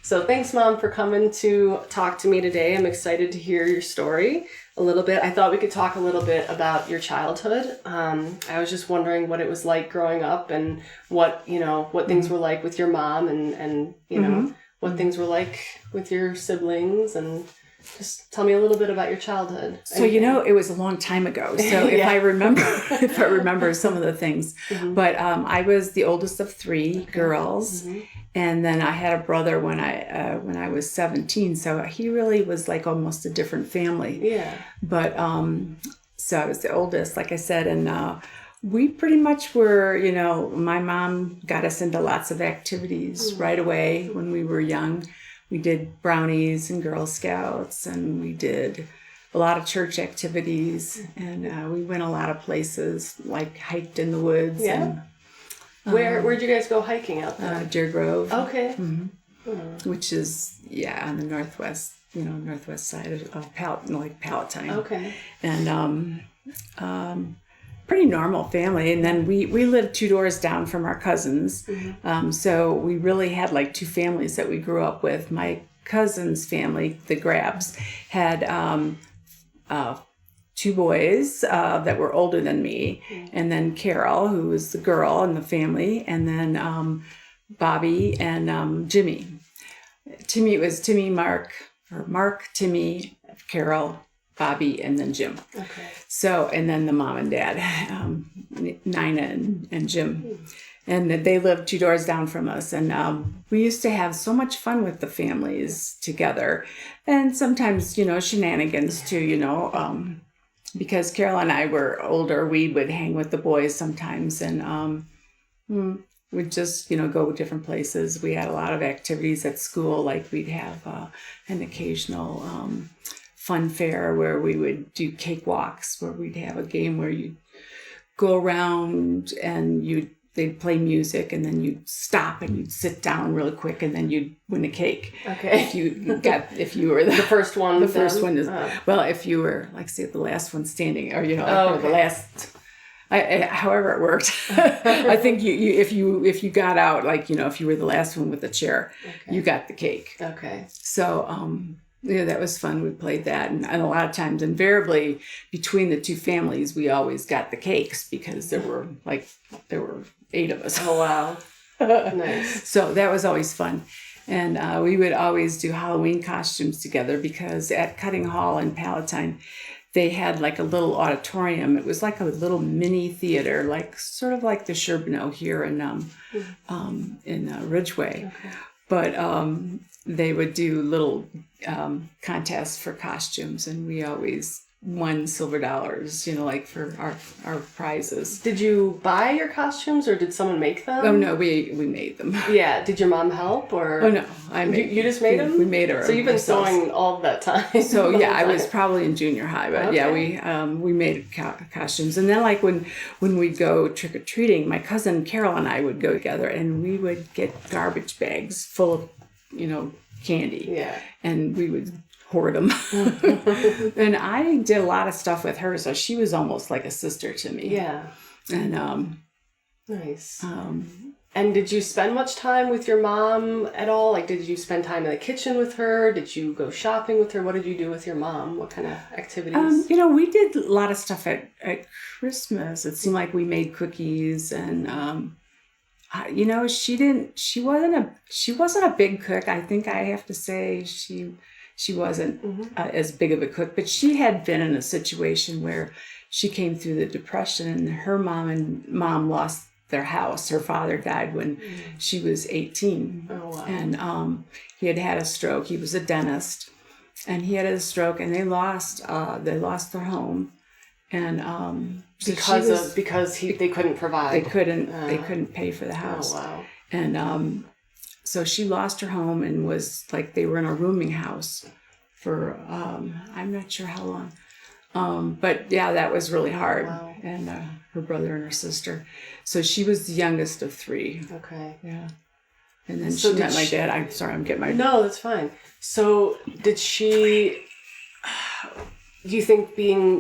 So thanks, Mom, for coming to talk to me today. I'm excited to hear your story a little bit. I thought we could talk a little bit about your childhood. I was just wondering what it was like growing up and what things were like with your mom and what things were like with your siblings, and just tell me a little bit about your childhood. So, it was a long time ago. So if I remember some of the things, but I was the oldest of three girls. And then I had a brother when I was 17. So he really was like almost a different family. Yeah. But, so I was the oldest, like I said, and, we pretty much were, my mom got us into lots of activities right away when we were young. We did brownies and Girl Scouts, and we did a lot of church activities, and we went a lot of places, like hiked in the woods. Yeah. And, where'd you guys go hiking out there? Deer Grove. Okay. Which is, on the northwest side of Palatine. Okay. And pretty normal family. And then we lived 2 doors down from our cousins. So we really had like two families that we grew up with. My cousin's family, the Grabs, had 2 boys that were older than me. And then Carol, who was the girl in the family. And then Bobby and Jimmy. Timmy, it was Timmy, Mark, Timmy, Carol, Bobby, and then Jim. Okay. So, and then the mom and dad, Nina and Jim. And they lived 2 doors down from us. And we used to have so much fun with the families together. And sometimes, shenanigans too, because Carol and I were older, we would hang with the boys sometimes. And we'd just, go different places. We had a lot of activities at school, like we'd have an occasional fun fair where we would do cakewalks, where we'd have a game where you'd go around and they'd play music, and then you'd stop and you'd sit down really quick, and then you'd win a cake. Okay. If you were the first one. The first one is well, if you were, like, say, the last one standing, or or the last. However it worked. I think if you got out, like, if you were the last one with the chair, you got the cake. Okay. So that was fun. We played that, and a lot of times, invariably, between the two families, we always got the cakes because there were 8 of us. Oh wow. Nice. So that was always fun. And we would always do Halloween costumes together, because at Cutting Hall in Palatine, they had like a little auditorium. It was like a little mini theater, sort of like the Sherbino here in Ridgeway. Okay. But they would do little contests for costumes, and we always won silver dollars, for our prizes. Did you buy your costumes, or did someone make them? Oh no, we made them. Yeah. Did your mom help, or? Oh no, I made. You just made them. We made her. So you've been sewing all that time. So yeah, I was probably in junior high, but we made costumes, and then when we'd go trick or treating, my cousin Carol and I would go together, and we would get garbage bags full of candy. Yeah. And we would hoard them. And I did a lot of stuff with her, so she was almost like a sister to me. Yeah. And nice. And did you spend much time with your mom at all? Like, did you spend time in the kitchen with her? Did you go shopping with her? What did you do with your mom? What kind of activities? We did a lot of stuff at Christmas. It seemed like we made cookies, and she wasn't a big cook. I think I have to say she wasn't as big of a cook, but she had been in a situation where she came through the Depression, and her mom lost their house. Her father died when she was 18. Oh, wow. And he had a stroke. He was a dentist, and he had a stroke, and they lost their home. And because they couldn't provide. They couldn't pay for the house. Oh, wow. And so she lost her home, and was like, they were in a rooming house for I'm not sure how long. But yeah, that was really hard. Wow. And her brother and her sister. So she was the youngest of 3. Okay. Yeah. And then she met my dad. I'm sorry, I'm getting my... No, that's fine. So did she... Do you think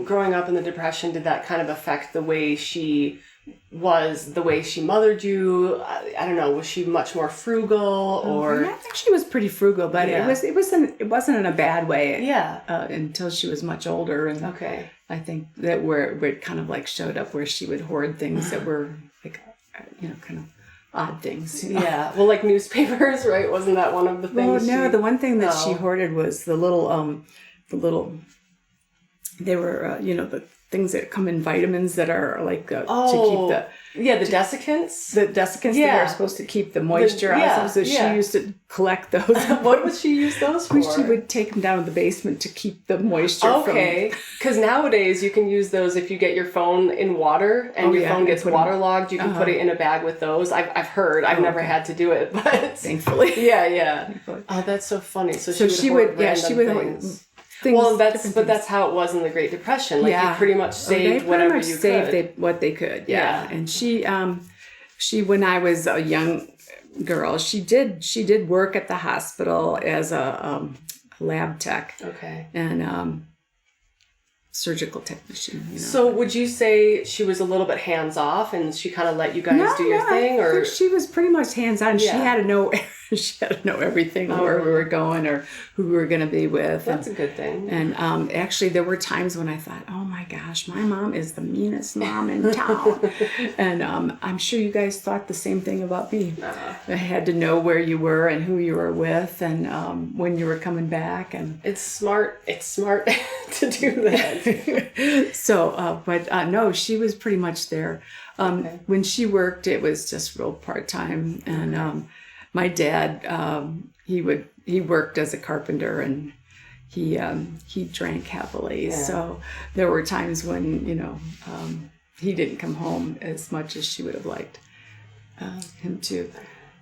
growing up in the Depression, did that kind of affect the way she was the way she mothered you? I don't know. Was she much more frugal, or? I think she was pretty frugal, but Yeah. it wasn't in a bad way. Yeah. Until she was much older, and Okay. I think that where it kind of like showed up where she would hoard things that were like, kind of odd things. Yeah. Well, like newspapers, right? Wasn't that one of the things? Well, no, the one thing that she Oh. hoarded was the little, they were, the things that come in vitamins that are like to keep the desiccants. the desiccants Yeah. that are supposed to keep the moisture out. yeah, So yeah. she used to collect those. What would she use those for? She would take them down to the basement to keep the moisture Okay, because nowadays you can use those if you get your phone in water and your phone gets waterlogged. You can put it in a bag with those. I've heard. I've never had to do it, but thankfully. Yeah. Thankfully. Oh, that's so funny. So she would things. Things, well, that's how it was in the Great Depression. Like you pretty much saved whatever you could. What they could. Yeah. And she when I was a young girl, she did work at the hospital as a lab tech. Okay. And surgical technician. So would you say she was a little bit hands off and she kind of let you guys do your thing, or she was pretty much hands on? She had to know. She had to know everything, where we were going or who we were going to be with. That's a good thing. And actually, there were times when I thought, oh my gosh, my mom is the meanest mom in town. And I'm sure you guys thought the same thing about me. I had to know where you were and who you were with and when you were coming back. And it's smart. It's smart to do that. So, no, she was pretty much there. When she worked, it was just real part-time. And my dad, he worked as a carpenter and he drank heavily. Yeah. So there were times when, he didn't come home as much as she would have liked him to.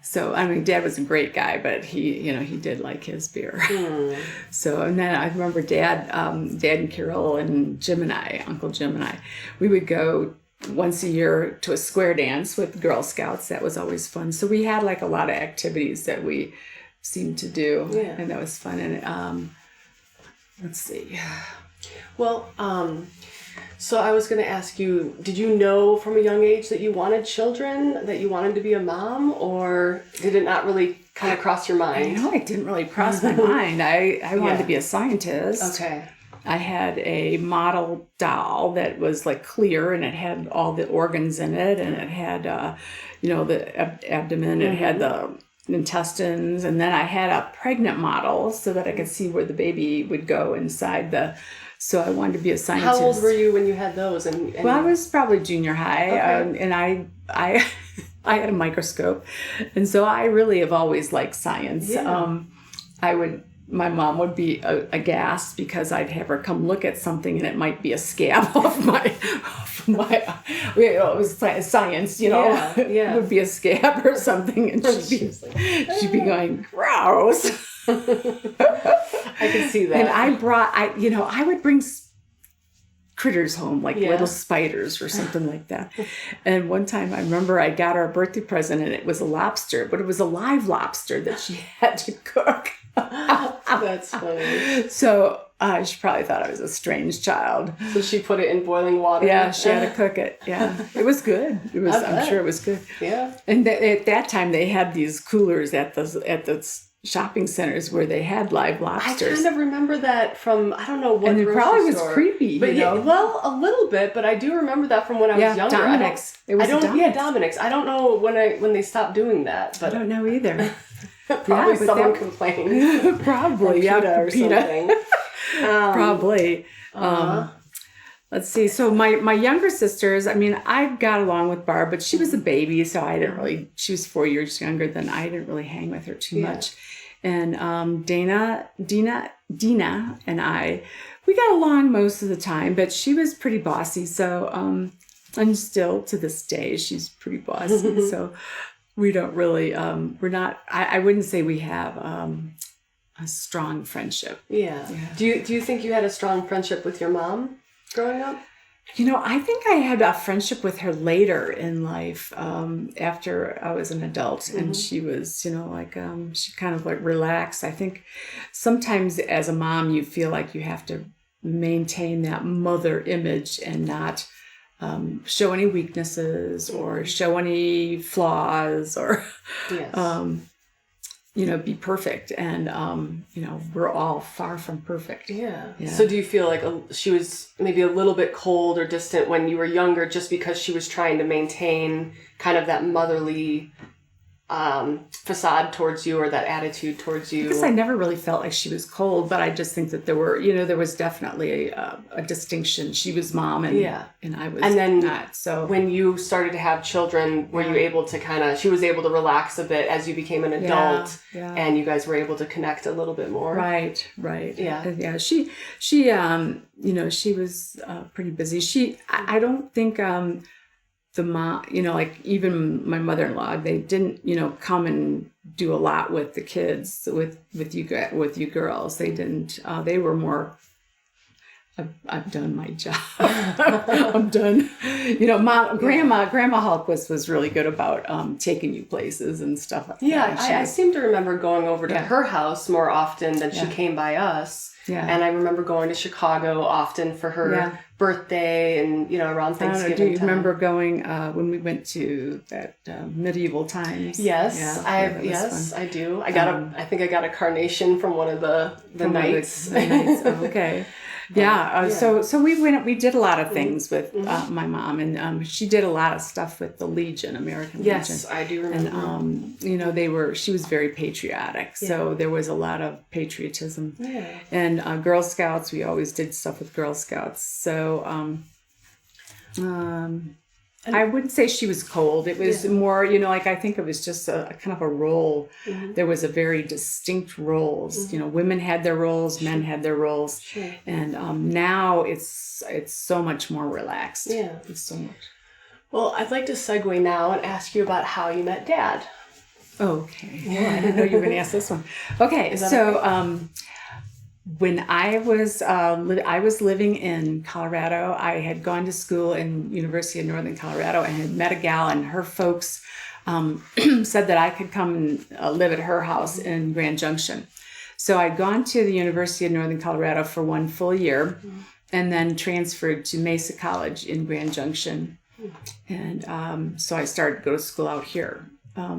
So, I mean, Dad was a great guy, but he did like his beer. So, and then I remember Dad and Carol and Uncle Jim and I, we would go once a year to a square dance with Girl Scouts. That was always fun. So we had like a lot of activities that we seemed to do, and that was fun. And let's see. Well, so I was going to ask you, did you know from a young age that you wanted children, that you wanted to be a mom, or did it not really kind of cross your mind? It didn't really cross my mind. I wanted to be a scientist. Okay. I had a model doll that was like clear and it had all the organs in it, and it had, the abdomen, it had the intestines, and then I had a pregnant model so that I could see where the baby would go inside so I wanted to be a scientist. How old were you when you had those? Well, I was probably junior high, and I had a microscope, and so I really have always liked science. Yeah. My mom would be aghast because I'd have her come look at something and it might be a scab off my it was science, Yeah. It would be a scab or something, and she'd be going, gross. I can see that. And I would bring critters home, like little spiders or something like that. And one time I remember I got her a birthday present and it was a lobster, but it was a live lobster that she had to cook. That's funny. So she probably thought I was a strange child. So she put it in boiling water? Yeah, she had to cook it. Yeah, it was good. I'm sure it was good. Yeah. And at that time they had these coolers at the shopping centers where they had live lobsters. I kind of remember that from, I don't know what and it grocery probably was store. creepy, but well, a little bit, but I do remember that from when I was younger. Dominic's. Dominic's. I don't know when they stopped doing that, but I don't know either. probably someone complained. Probably, or something. Probably. Let's see. So my younger sisters, I mean, I got along with Barb, but she was a baby, so I didn't really. She was 4 years younger than I didn't really hang with her too much. And Dina, and I, we got along most of the time, but she was pretty bossy. So, and still to this day, she's pretty bossy. So. We don't really, we're not, I wouldn't say we have a strong friendship. Yeah. Do you think you had a strong friendship with your mom growing up? I think I had a friendship with her later in life, after I was an adult, and she was, she kind of like relaxed. I think sometimes as a mom, you feel like you have to maintain that mother image and not show any weaknesses or show any flaws or, Yes. Be perfect. And, we're all far from perfect. Yeah. Yeah. So do you feel like she was maybe a little bit cold or distant when you were younger just because she was trying to maintain kind of that motherly facade towards you or that attitude towards you? I guess I never really felt like she was cold, but I just think that there was definitely a distinction. She was mom and I was not. So when you started to have children, were you able to she was able to relax a bit as you became an adult and you guys were able to connect a little bit more? Right. Yeah. Yeah. She was pretty busy. I don't think, the mom, like even my mother-in-law, they didn't, come and do a lot with the kids, with you girls. They didn't. They were more. I've done my job. I'm done. Grandma Hulk was really good about taking you places and stuff like that. Yeah, I seem to remember going over to her house more often than she came by us. Yeah. And I remember going to Chicago often for her birthday and, around Thanksgiving. Do you remember going when we went to that medieval times? Yes, I do. I think I got a carnation from one of the knights. Oh, okay. So we did a lot of things with my mom, and she did a lot of stuff with the Legion, American Legion. Yes, I do remember. And she was very patriotic, so there was a lot of patriotism. Yeah. And Girl Scouts, we always did stuff with Girl Scouts. So I wouldn't say she was cold. It was more, I think it was just a kind of a role. Mm-hmm. There was a very distinct roles. Mm-hmm. Women had their roles, men had their roles. Sure. And now it's so much more relaxed. Yeah. It's so much. Well, I'd like to segue now and ask you about how you met Dad. Okay. Yeah. I didn't know you were going to ask this one. Okay. So, okay? When I was living in Colorado, I had gone to school in University of Northern Colorado and had met a gal, and her folks said that I could come and live at her house in Grand Junction. So I'd gone to the University of Northern Colorado for 1 full year and then transferred to Mesa College in Grand Junction. And so I started to go to school out here. I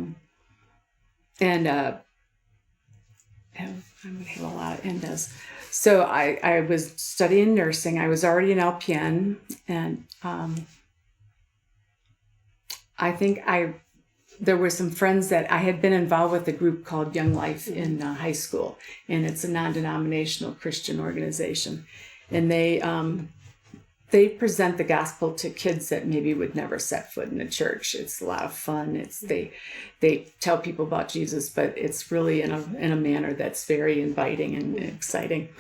would have a lot of endos. So I was studying nursing. I was already an LPN, and I think there were some friends that I had been involved with a group called Young Life in high school, and it's a non-denominational Christian organization, and they present the gospel to kids that maybe would never set foot in a church. It's a lot of fun. They tell people about Jesus, but it's really in a manner that's very inviting and exciting.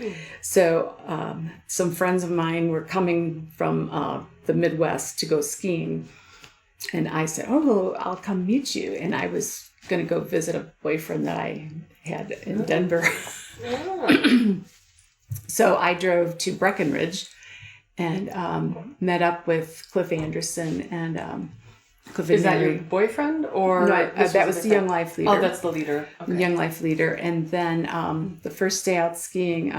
So some friends of mine were coming from the Midwest to go skiing, and I said, "Oh, I'll come meet you." And I was going to go visit a boyfriend that I had in Denver. So I drove to Breckenridge and met up with Cliff Anderson and Cliff. Is that your boyfriend, or no? That was the Young Life leader. Oh, that's the leader. Okay. Young Life leader, and then the first day out skiing.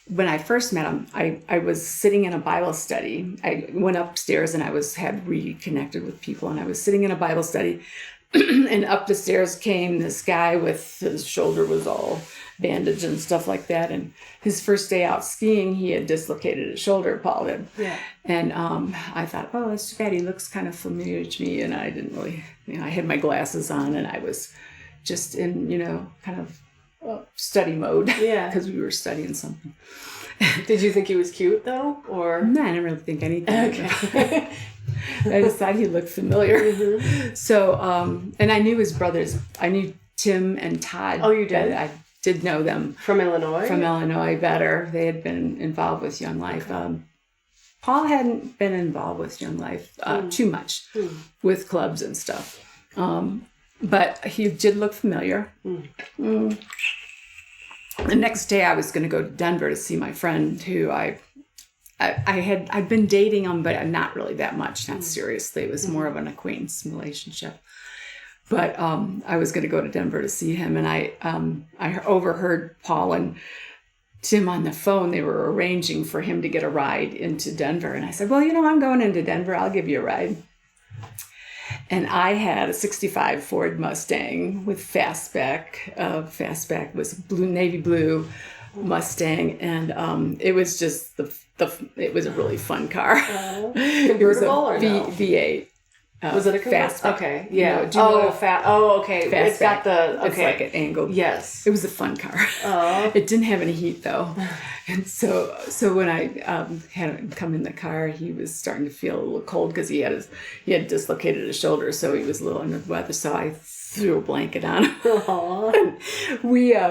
When I first met him, I was sitting in a Bible study. I went upstairs and had reconnected with people, and I was sitting in a Bible study, and up the stairs came this guy with his shoulder was all bandaged and stuff like that. And his first day out skiing, he had dislocated his shoulder, Paul did. Yeah. And I thought, oh, that's too bad. He looks kind of familiar to me. And I didn't really, I had my glasses on and I was just in, kind of study mode. Yeah. Because we were studying something. Did you think he was cute though? Or no, I didn't really think anything. Okay. I just thought he looked familiar. Mm-hmm. So, and I knew his brothers. I knew Tim and Todd. Oh, you did? I did know them. From Illinois? From Illinois better. They had been involved with Young Life. Okay. Paul hadn't been involved with Young Life too much with clubs and stuff. But he did look familiar. The next day I was going to go to Denver to see my friend who I'd been dating him, but not really that much, not seriously. It was more of an acquaintance relationship. But I was going to go to Denver to see him, and I overheard Paul and Tim on the phone. They were arranging for him to get a ride into Denver. And I said, well, I'm going into Denver. I'll give you a ride. And I had a 65 Ford Mustang with fastback. Fastback was navy blue Mustang. And it was just it was a really fun car. Convertible or no? V8. Was it a fastback? Okay, yeah. Okay. Fastback. It's got the It's like an angled. Yes. It was a fun car. Oh. It didn't have any heat though, and so when I had him come in the car, he was starting to feel a little cold because he had dislocated his shoulder, so he was a little under the weather. So I threw a blanket on him. And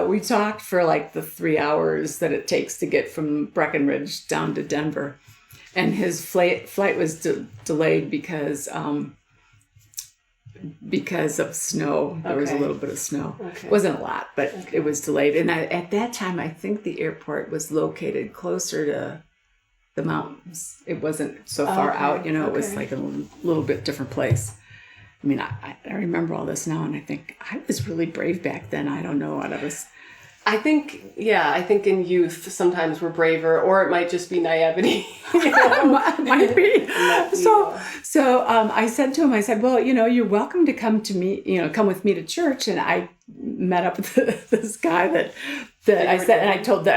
we talked for like the 3 hours that it takes to get from Breckenridge down to Denver, and his flight was delayed because of snow. There was a little bit of snow. Okay. It wasn't a lot, but it was delayed. And at that time, I think the airport was located closer to the mountains. It wasn't so far out, It was like a little bit different place. I mean, I remember all this now, and I think I was really brave back then. I don't know what I was. I think in youth sometimes we're braver, or it might just be naivety. Might be. So I said to him, I said, well, you're welcome to come with me to church. And I met up with this guy that I said, and I told that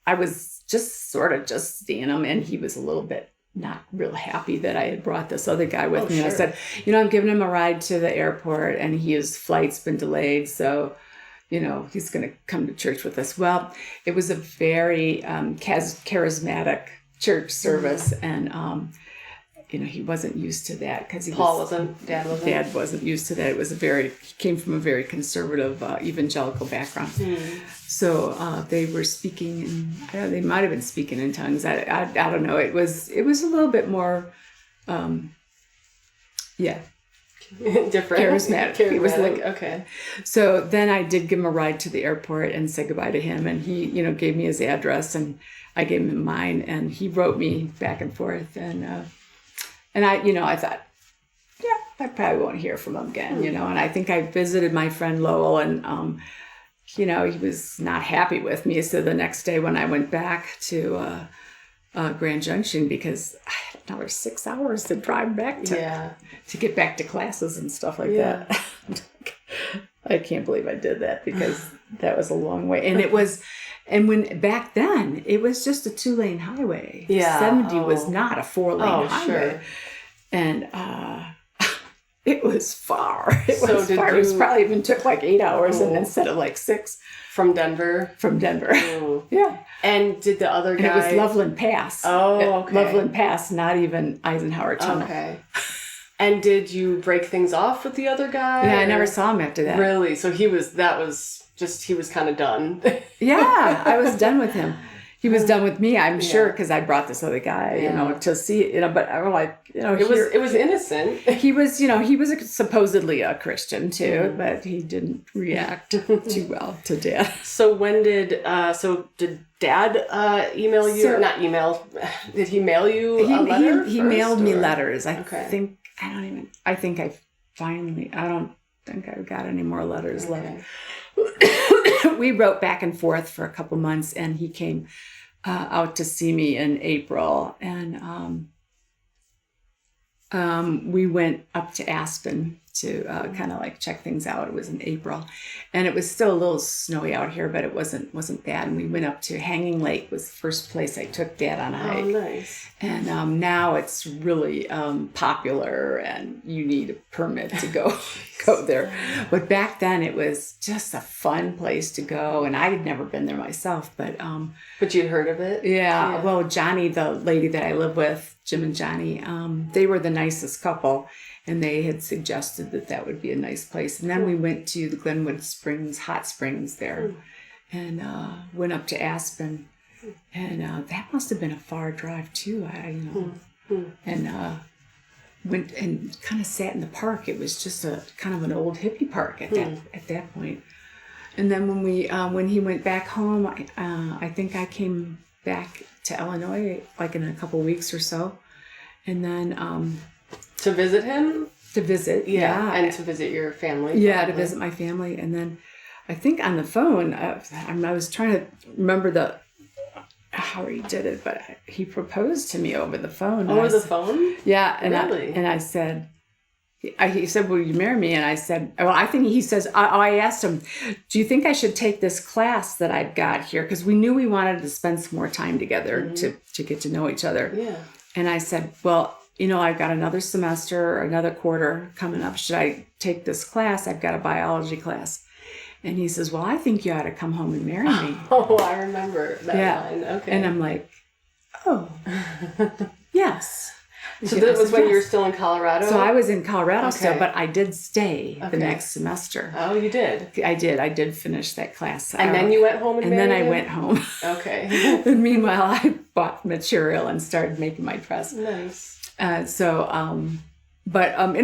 I was just sort of just seeing him, and he was a little bit not real happy that I had brought this other guy with me. Sure. And I said, I'm giving him a ride to the airport, and his flight's been delayed, so he's going to come to church with us. Well, it was a very charismatic church service, and he wasn't used to that because Dad wasn't used to that. He came from a very conservative evangelical background. So they were speaking, they might have been speaking in tongues. I don't know. It was a little bit more, different, charismatic. It was like okay. So then I did give him a ride to the airport and say goodbye to him, and he gave me his address, and I gave him mine, and he wrote me back and forth, and I thought, I probably won't hear from him again, and I think I visited my friend Lowell, and he was not happy with me. So the next day when I went back to Grand Junction, because I had another 6 hours to drive back to get back to classes and stuff like that. I can't believe I did that, because that was a long way. And when back then it was just a 2-lane highway. 70 was not a 4-lane highway. Sure. And it was far. It was probably even took like 8 hours and instead of like 6. From Denver? From Denver. Ooh. Yeah. And did the other guy... And it was Loveland Pass. Oh, okay. Loveland Pass, not even Eisenhower Tunnel. Okay. And did you break things off with the other guy? Yeah, I never saw him after that. Really? So he was kind of done. Yeah, I was done with him. He was done with me, I'm sure, because I brought this other guy, to see, but I was like, it was innocent. He was, he was supposedly a Christian too, but he didn't react too well to Dad. So did Dad email you? Or not email? Did he mail you a letter? He mailed me letters. I think I don't think I've got any more letters left. We wrote back and forth for a couple months, and he came out to see me in April, and we went up to Aspen to kind of like check things out. It was in April, and it was still a little snowy out here, but it wasn't bad. And we went up to Hanging Lake. Was the first place I took Dad on a hike. Oh, nice. And now it's really popular, and you need a permit to go there. But back then it was just a fun place to go, and I had never been there myself. But you'd heard of it? Yeah. Well, Johnny, the lady that I live with, Jim and Johnny, they were the nicest couple, and they had suggested that would be a nice place. And then we went to the Glenwood Springs, hot springs there, and went up to Aspen. And that must have been a far drive too. And went and kind of sat in the park. It was just a kind of an old hippie park at that point. And then when he went back home, I think I came back to Illinois like in a couple weeks or so, and then to visit him. To visit, and to visit your family. Yeah, to visit my family, and then I think on the phone, I was trying to remember how he did it, but he proposed to me over the phone. Over the phone? Yeah. And really? I said, he said, will you marry me? And I said, well, I think he says, I asked him, do you think I should take this class that I've got here? Because we knew we wanted to spend some more time together to get to know each other. Yeah. And I said, well, I've got another semester or another quarter coming up. Should I take this class? I've got a biology class. And he says, well, I think you ought to come home and marry me. Oh, I remember that line. Okay. And I'm like, oh, yes. So that was when you were still in Colorado? So I was in Colorado still, but I did stay the next semester. Oh, you did? I did. I did finish that class. And then you went home and married then I him? went home. Okay. And meanwhile, I bought material and started making my dress. Nice. And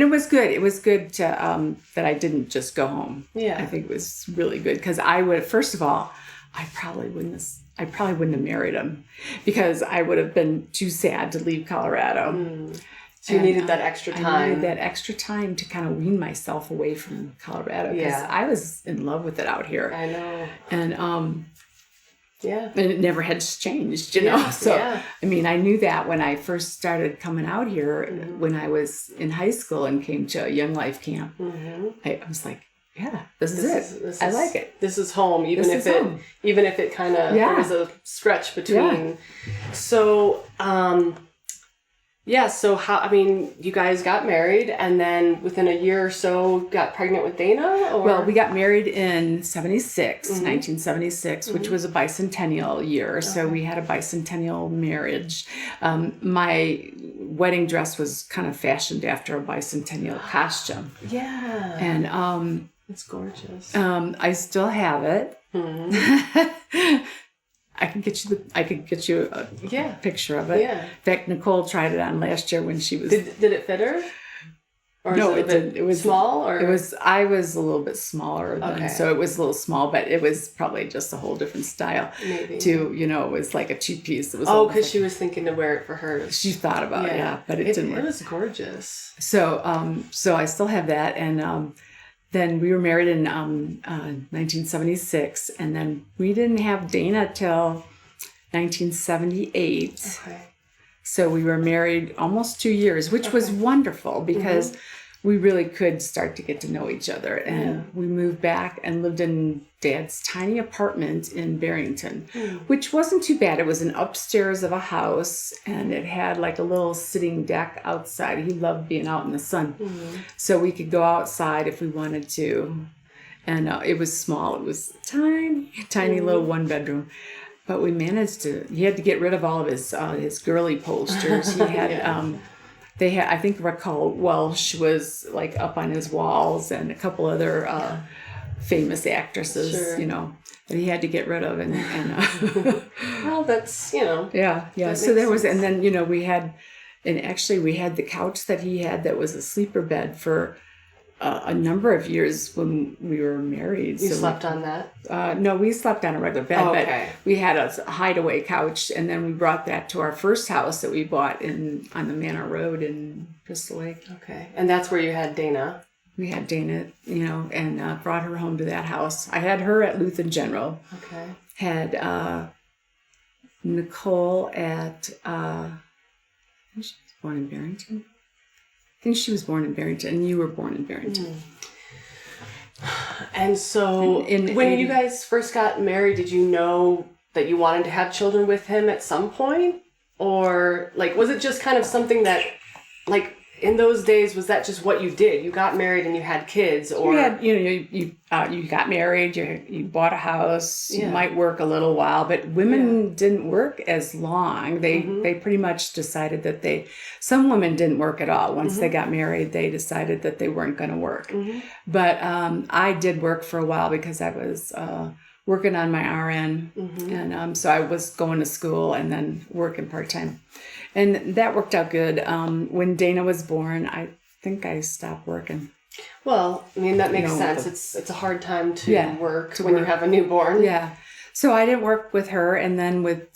it was good. It was good to that I didn't just go home. Yeah. I think it was really good because first of all, I probably wouldn't have married him because I would have been too sad to leave Colorado. So you needed that extra time. I needed that extra time to kind of wean myself away from Colorado because I was in love with it out here. I know. And and it never had changed, know. So I mean, I knew that when I first started coming out here, when I was in high school and came to a Young Life camp, I was like, yeah, this is it. I like it. This is home, even if it kind of there was a stretch between. Yeah. So, so you guys got married and then within a year or so got pregnant with Dana? Or? Well, we got married in 1976, which was a bicentennial year. Okay. So we had a bicentennial marriage. My wedding dress was kind of fashioned after a bicentennial costume. Yeah. And it's gorgeous. I still have it. I could get you a picture of it. Yeah. In fact, Nicole tried it on last year when she was. Did it fit her? Or no, it didn't. It was small, or I was a little bit smaller then, so it was a little small, but it was probably just a whole different style. Maybe. It was like a cheap piece. It was because she was thinking to wear it for her. She thought about it, but it didn't work. It was gorgeous. So, so I still have that, and then we were married in 1976, and then we didn't have Dana till 1978. Okay. So we were married almost 2 years, which was wonderful because we really could start to get to know each other. And we moved back and lived in Dad's tiny apartment in Barrington, which wasn't too bad. It was an upstairs of a house, and it had like a little sitting deck outside. He loved being out in the sun. So we could go outside if we wanted to. And it was small. It was tiny little one bedroom. But we managed to. He had to get rid of all of his girly posters. He had, I think Raquel Welch was like up on his walls, and a couple other famous actresses, that he had to get rid of. And well, that's yeah. So there was, and then we had the couch that he had that was a sleeper bed for a number of years when we were married. You slept on that? No, we slept on a regular bed, but we had a hideaway couch, and then we brought that to our first house that we bought on the Manor Road in Crystal Lake. Okay, and that's where you had Dana? We had Dana, and brought her home to that house. I had her at Lutheran General. Okay. Had Nicole at, I think she was born in Barrington. I think she was born in Barrington, and you were born in Barrington. And so, when you guys first got married, did you know that you wanted to have children with him at some point? Or, was it just kind of something that, in those days, was that just what you did? You got married and you had kids, or you got married, you bought a house. You might work a little while, but women didn't work as long. They pretty much decided that some women didn't work at all. Once they got married, they decided that they weren't going to work. But I did work for a while because I was working on my RN, and so I was going to school and then working part-time. And that worked out good. When Dana was born, I think I stopped working. Well, I mean, that makes sense. It's a hard time to work when you have a newborn. Yeah. So I didn't work with her. And then when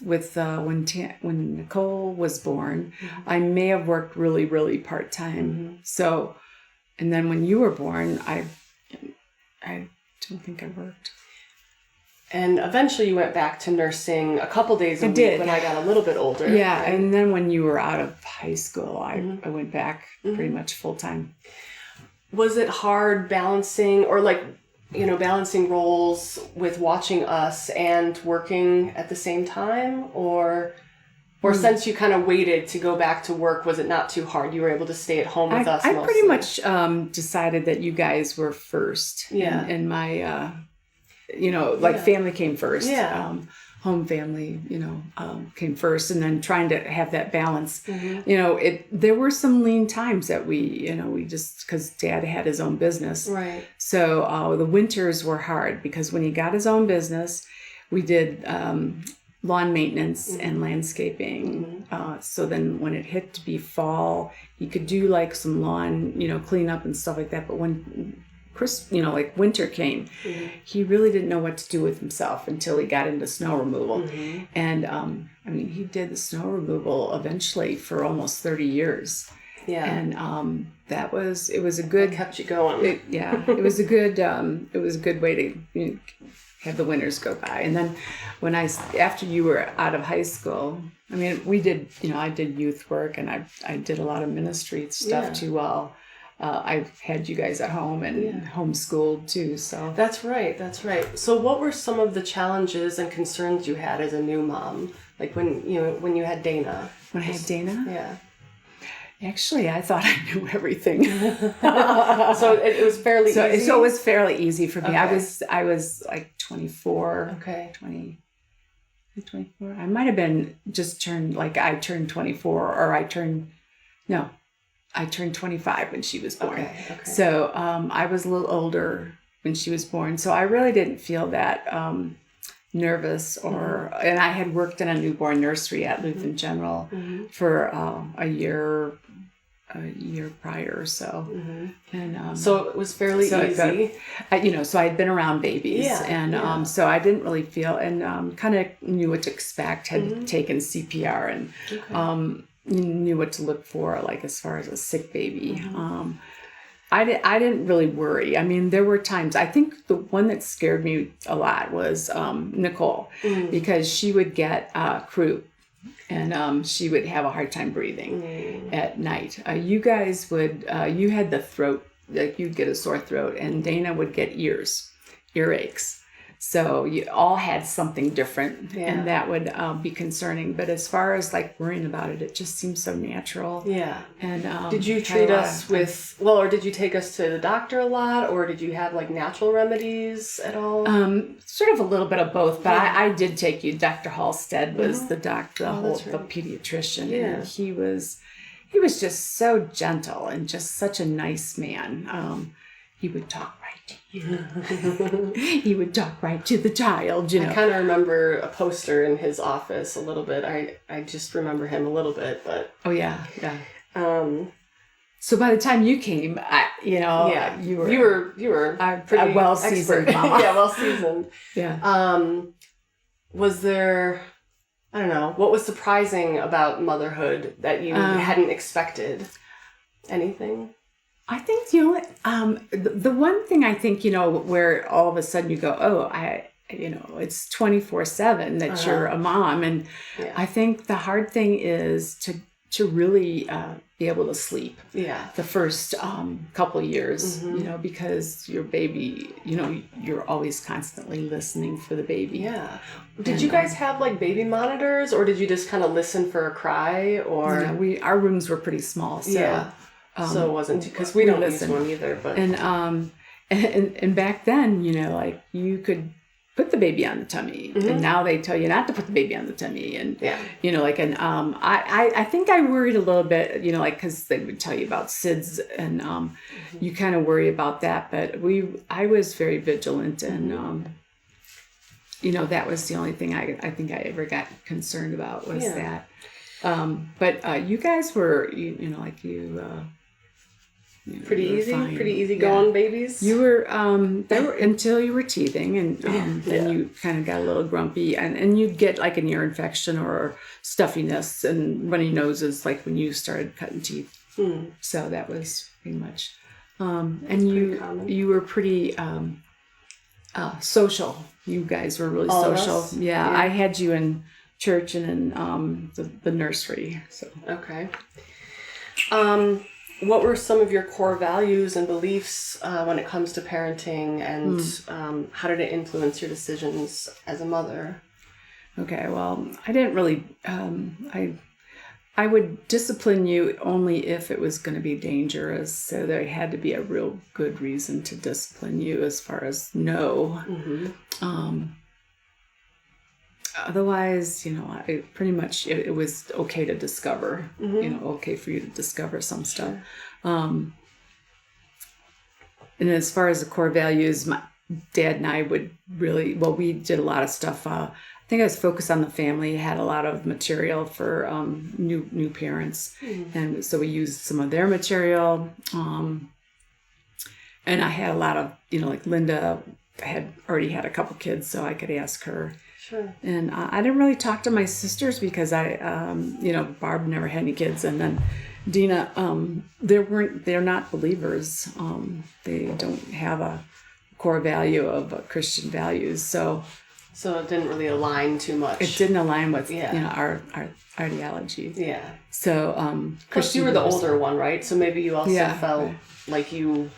Nicole was born, I may have worked really, really part-time. So, and then when you were born, I don't think I worked. And eventually you went back to nursing a couple days a week when I got a little bit older. Yeah, right? and then when you were out of high school, I went back pretty much full time. Was it hard balancing balancing roles with watching us and working at the same time? Or since you kind of waited to go back to work, was it not too hard? You were able to stay at home with us mostly? I pretty much decided that you guys were first. Yeah. And my... family came first. Yeah. Home family, came first, and then trying to have that balance. There were some lean times that we just, because Dad had his own business. Right. So the winters were hard because when he got his own business, we did lawn maintenance and landscaping. So then when it hit to be fall, he could do like some lawn, cleanup and stuff like that. But when winter came, he really didn't know what to do with himself until he got into snow removal. And he did the snow removal eventually for almost 30 years. Yeah. And it was a good, that kept you going. It was a good way to have the winters go by. And then after you were out of high school, we did, I did youth work, and I did a lot of ministry stuff too. I had you guys at home and homeschooled too. So that's right. So what were some of the challenges and concerns you had as a new mom? Like when you had Dana? When I had Dana? Yeah. Actually, I thought I knew everything. So it was fairly easy? So it was fairly easy for me. Okay. I was like 24. Okay. 24. I might have been I turned 24, or I turned 25 when she was born. Okay. So I was a little older when she was born. So I really didn't feel that nervous and I had worked in a newborn nursery at Lutheran General for a year prior or so. And so it was fairly easy. So I'd been around babies, and so I didn't really feel, and kind of knew what to expect, had taken CPR, and knew what to look for, like as far as a sick baby. I didn't really worry. There were times, I think the one that scared me a lot was Nicole, because she would get croup, and she would have a hard time breathing at night. You guys would, you had the throat, like you'd get a sore throat, and Dana would get earaches. So you all had something different, and that would be concerning. But as far as like worrying about it, it just seems so natural. Yeah. And did you treat us or did you take us to the doctor a lot, or did you have like natural remedies at all? Sort of a little bit of both, but I did take you. Dr. Halstead was the doctor, the pediatrician, and he was just so gentle and just such a nice man. He would talk right to you. He would talk right to the child, I kind of remember a poster in his office a little bit. I just remember him a little bit, but... Oh, yeah. So by the time you came, you were pretty well-seasoned mama. Yeah, well-seasoned. Yeah. Was there... I don't know. What was surprising about motherhood that you hadn't expected? Anything? I think the one thing I think where all of a sudden you go, it's 24/7 that you're a mom, and I think the hard thing is to really be able to sleep. Yeah. The first couple years, because your baby, you're always constantly listening for the baby. Yeah. Did you guys have like baby monitors, or did you just kind of listen for a cry, or? Yeah, our rooms were pretty small, so. Yeah. So it wasn't, because we don't use one either, but. And back then, like you could put the baby on the tummy, and now they tell you not to put the baby on the tummy, and I think I worried a little bit, because they would tell you about SIDS, and you kind of worry about that, but I was very vigilant, and that was the only thing I think I ever got concerned about was that. But you guys were, pretty easy going babies. You were until you were teething, and then you kind of got a little grumpy, and you'd get like an ear infection or stuffiness and runny noses, like when you started cutting teeth. So that was pretty much. And you were pretty Social. You guys were really All of social. us? Yeah, Yeah. I had you in church and in the nursery. So Okay. What were some of your core values and beliefs when it comes to parenting, and how did it influence your decisions as a mother? okay, well, I didn't really. I would discipline you only if it was going to be dangerous. So there had to be a real good reason to discipline you, as far as no. Otherwise, I pretty much, it was okay to discover, okay for you to discover some stuff. And as far as the core values, my dad and I would really, we did a lot of stuff. I think I was focused on the family, had a lot of material for new parents. And so we used some of their material. And I had a lot of, like Linda had already had a couple kids, so I could ask her. Sure. And I didn't really talk to my sisters because Barb never had any kids, and then Dina, they're not believers. They don't have a core value of Christian values, so it didn't really align too much. It didn't align with our ideology. Yeah. So Plus, you were the older one, right? So maybe you also felt like you.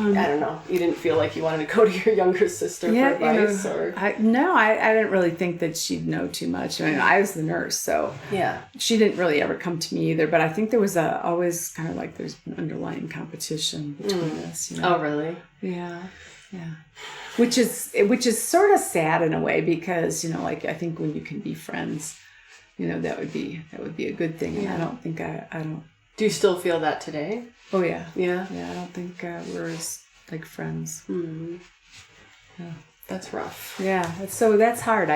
I don't know. You didn't feel like you wanted to go to your younger sister for advice, or I didn't really think that she'd know too much. I mean, I was the nurse, so she didn't really ever come to me either. But I think there was always kind of like there's an underlying competition between us. Oh, really? Yeah. Which is sort of sad in a way, because like I think when you can be friends, that would be a good thing. And I don't think I don't. Do you still feel that today? Oh yeah. Yeah. I don't think we're as like friends. Yeah. That's rough. Yeah. So that's hard.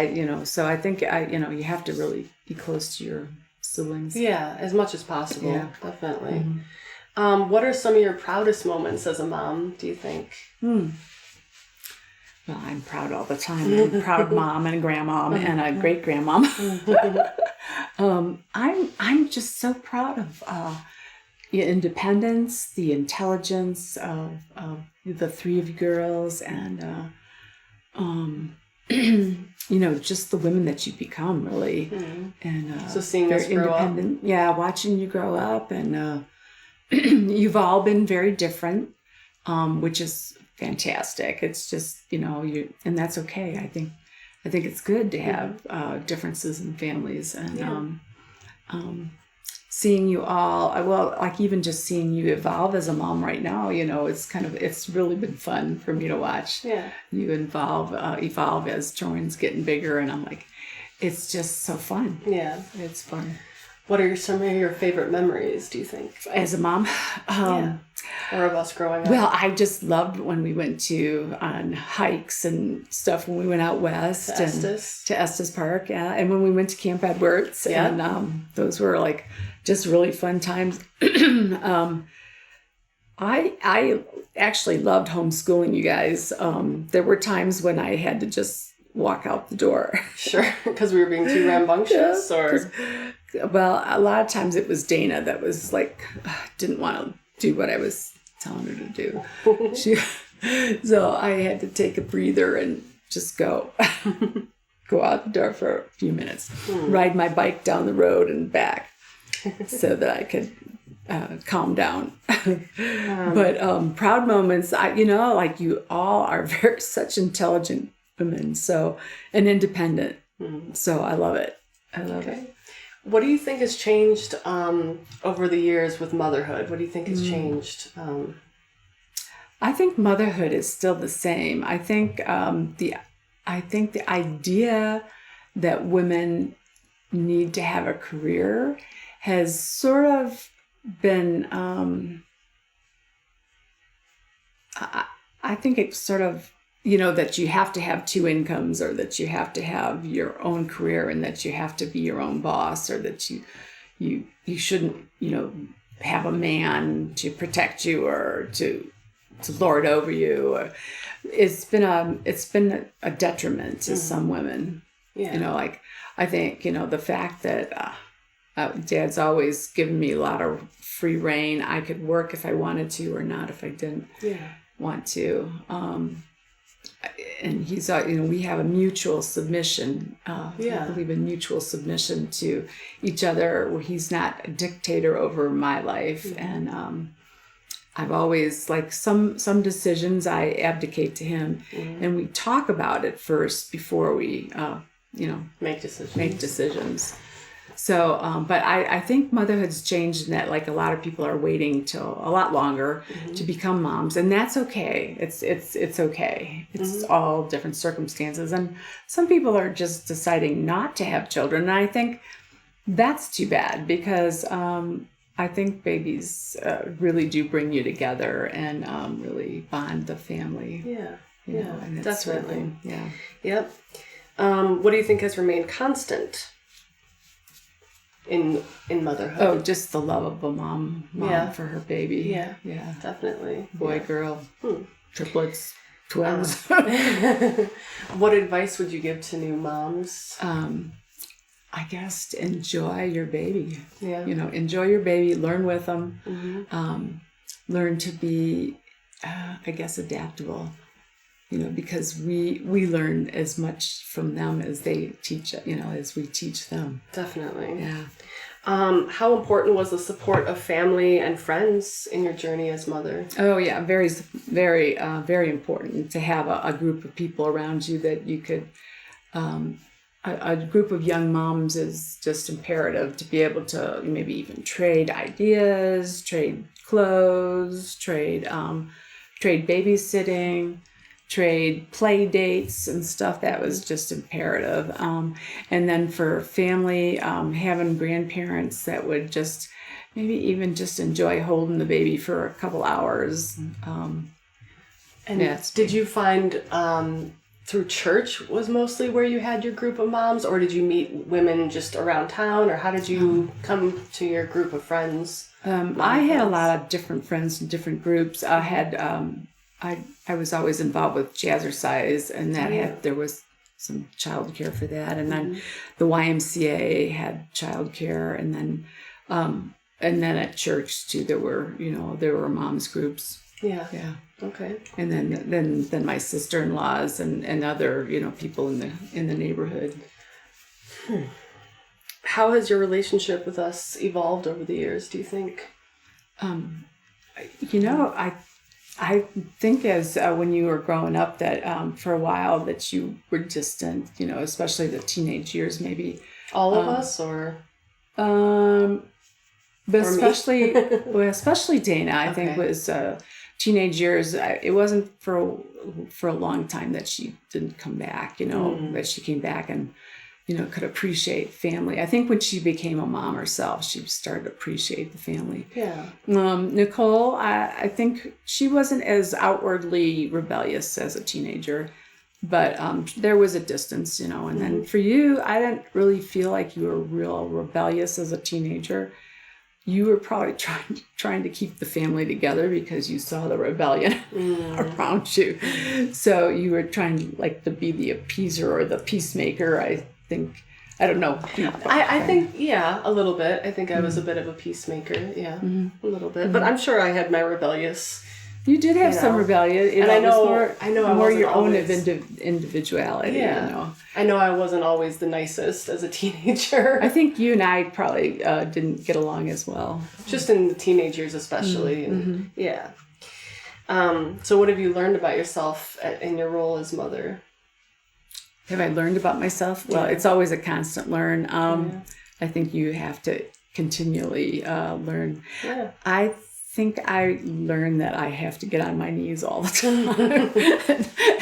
So I think you have to really be close to your siblings. Yeah, as much as possible. Yeah. Definitely. Mm-hmm. What are some of your proudest moments as a mom, do you think? Well, I'm proud all the time. I'm a proud mom and grandmom and a great grandmom. I'm just so proud of the independence, the intelligence of the three of you girls, and just the women that you become, really. And so seeing this grow independent, up. Watching you grow up, and you've all been very different, which is fantastic. It's just and that's okay. I think it's good to have differences in families, and seeing you all, like even just seeing you evolve as a mom right now, it's really been fun for me to watch. You evolve as Jordan's getting bigger, and I'm like, it's just so fun. It's fun. What are some of your favorite memories, do you think? As a mom? Or of us growing up? Well, I just loved when we went on hikes and stuff, when we went out west. To Estes Park, and when we went to Camp Edwards. And those were like just really fun times. I actually loved homeschooling you guys. There were times when I had to just walk out the door. Sure, because we were being too rambunctious, or... Well, a lot of times it was Dana that was like, didn't want to do what I was telling her to do. So I had to take a breather and just go out the door for a few minutes, ride my bike down the road and back, so that I could calm down. But proud moments, like you all are such intelligent women, and independent. So I love it. I love it. What do you think has changed over the years with motherhood? What do you think has changed? I think motherhood is still the same. I think the idea that women need to have a career has sort of been. I think it's sort of. That you have to have two incomes, or that you have to have your own career, and that you have to be your own boss, or that you shouldn't, have a man to protect you or to lord over you. It's been a detriment to some women. Like I think, the fact that Dad's always given me a lot of free reign. I could work if I wanted to, or not if I didn't want to. and he's, we have a mutual submission. I believe in mutual submission to each other, where he's not a dictator over my life. And I've always, like, some decisions I abdicate to him, and we talk about it first before we, make decisions. So, but I think motherhood's changed in that, like, a lot of people are waiting till a lot longer to become moms, and that's okay. It's okay. It's all different circumstances, and some people are just deciding not to have children, and I think that's too bad, because I think babies really do bring you together and really bond the family. And definitely. Yeah. Yep. What do you think has remained constant in motherhood? Oh, just the love of a mom for her baby. Yeah, definitely. Boy, girl, triplets, twins. What advice would you give to new moms? I guess to enjoy your baby. Yeah. Enjoy your baby, learn with them, learn to be, adaptable. Because we learn as much from them as they teach, as we teach them. Definitely. Yeah. How important was the support of family and friends in your journey as mother? Oh, yeah. Very, very, very important to have a group of people around you that you could, a group of young moms is just imperative to be able to maybe even trade ideas, trade clothes, trade babysitting, trade play dates and stuff. That was just imperative. And then for family, having grandparents that would just maybe even just enjoy holding the baby for a couple hours. Did you find through church was mostly where you had your group of moms, or did you meet women just around town, or how did you come to your group of friends? I had a lot of different friends in different groups. I had I was always involved with Jazzercise, and there was some childcare for that, and then the YMCA had childcare, and then at church too there were moms groups. Yeah. Okay. And then my sister-in-laws and other people in the neighborhood. How has your relationship with us evolved over the years, do you think? I think as when you were growing up that for a while that you were distant, especially the teenage years, maybe. All of us, or? But especially Dana, I think was teenage years. It wasn't for a long time that she didn't come back. That she came back and could appreciate family. I think when she became a mom herself, she started to appreciate the family. Yeah. Nicole, I think she wasn't as outwardly rebellious as a teenager, but there was a distance, and then for you, I didn't really feel like you were real rebellious as a teenager. You were probably trying to keep the family together because you saw the rebellion around you. So you were trying to be the appeaser or the peacemaker, I think. I don't know. I think, a little bit. I think I was a bit of a peacemaker. Yeah, a little bit. But I'm sure I had my rebellious... You did have some rebellion. And I know I more your always, own individuality. Yeah. I know I wasn't always the nicest as a teenager. I think you and I probably didn't get along as well. Just in the teenage years especially. Yeah. So what have you learned about yourself in your role as mother? Have I learned about myself? Well, it's always a constant learn. I think you have to continually learn. Yeah. I think I learned that I have to get on my knees all the time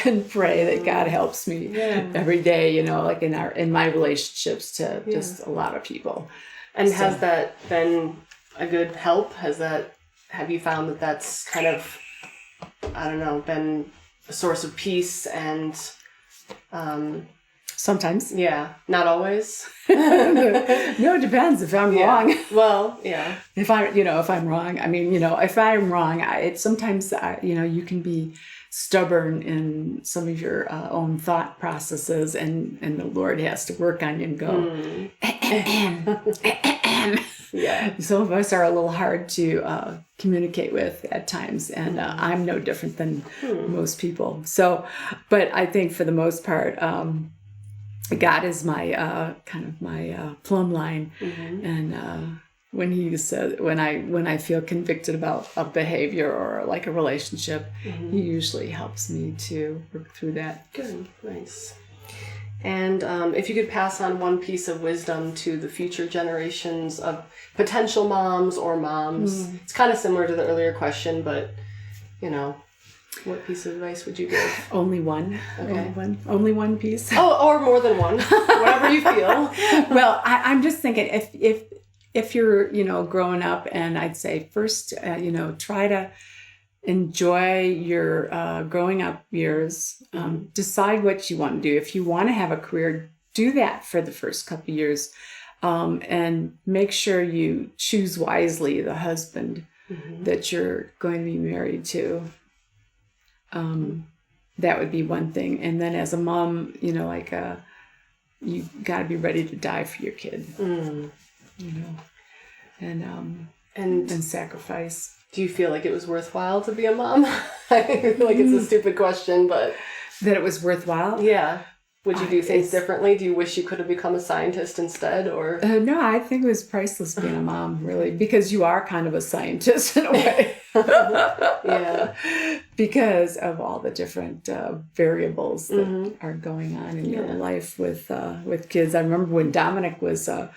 and pray that God helps me every day, in my relationships to just a lot of people. And has that been a good help? Have you found that that's kind of, been a source of peace and... Sometimes. Yeah. Not always. No, it depends if I'm wrong. Well, yeah. If I'm wrong, if I'm wrong, sometimes you can be stubborn in some of your own thought processes, and the Lord has to work on you and go, Yeah. Some of us are a little hard to communicate with at times, and I'm no different than most people. So, but I think for the most part, God is my kind of my plumb line, and when he said when I feel convicted about a behavior or like a relationship, he usually helps me to work through that. Good, nice. And if you could pass on one piece of wisdom to the future generations of potential moms or moms, it's kind of similar to the earlier question, but what piece of advice would you give? Only one. Okay. Only one piece. Oh, or more than one, whatever you feel. Well, I'm just thinking if you're growing up, and I'd say first try to enjoy your growing up years. Decide what you want to do. If you want to have a career, do that for the first couple of years, and make sure you choose wisely the husband that you're going to be married to. That would be one thing. And then as a mom, you got to be ready to die for your kid. And sacrifice. Do you feel like it was worthwhile to be a mom? I feel like it's a stupid question, but... That it was worthwhile? Yeah. Would you do things differently? Do you wish you could have become a scientist instead, or...? No, I think it was priceless being a mom, really, because you are kind of a scientist in a way. Yeah. Because of all the different variables that are going on in your life with kids. I remember when Dominic was a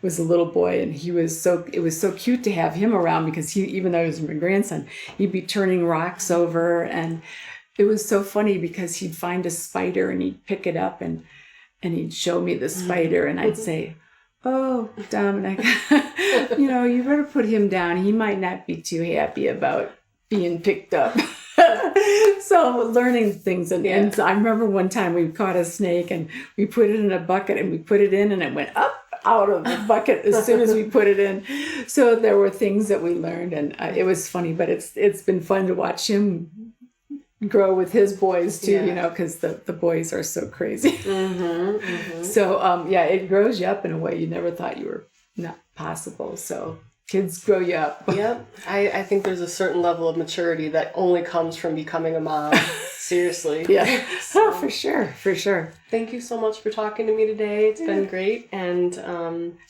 little boy, and it was so cute to have him around, because even though he was my grandson, he'd be turning rocks over, and it was so funny because he'd find a spider and he'd pick it up and he'd show me the spider, and I'd say, "Oh, Dominic, you better put him down. He might not be too happy about being picked up." So learning things, and I remember one time we caught a snake and we put it in a bucket and we put it in, and it went up out of the bucket as soon as we put it in. So there were things that we learned, and it was funny, but it's been fun to watch him grow with his boys too, because the boys are so crazy. So it grows you up in a way you never thought you were not possible. So kids grow you up. Yep. I think there's a certain level of maturity that only comes from becoming a mom. Seriously. Yeah. So, for sure. Thank you so much for talking to me today. It's been great. And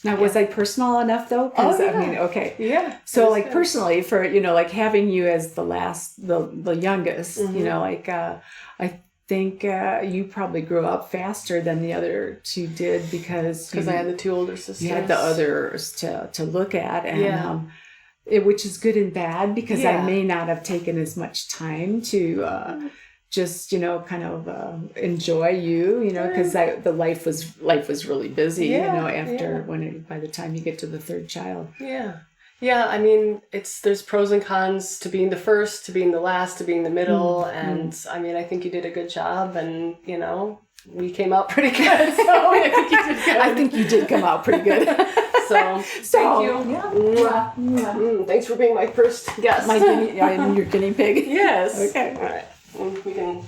now, was I personal enough though? Oh, yeah. I mean, okay. Yeah. So like good. Personally, for having you as the youngest, I think you probably grew up faster than the other two did, because I had the two older sisters. You had the others to look at, and which is good and bad, because I may not have taken as much time to just kind of enjoy you, because the life was really busy, after by the time you get to the third child. Yeah, I mean, there's pros and cons to being the first, to being the last, to being the middle, and I mean, I think you did a good job, and we came out pretty good. So I think you did good. I think you did come out pretty good. So thank you. Yeah. Thanks for being my first guest. Your guinea pig. Yes. Okay. All right. We can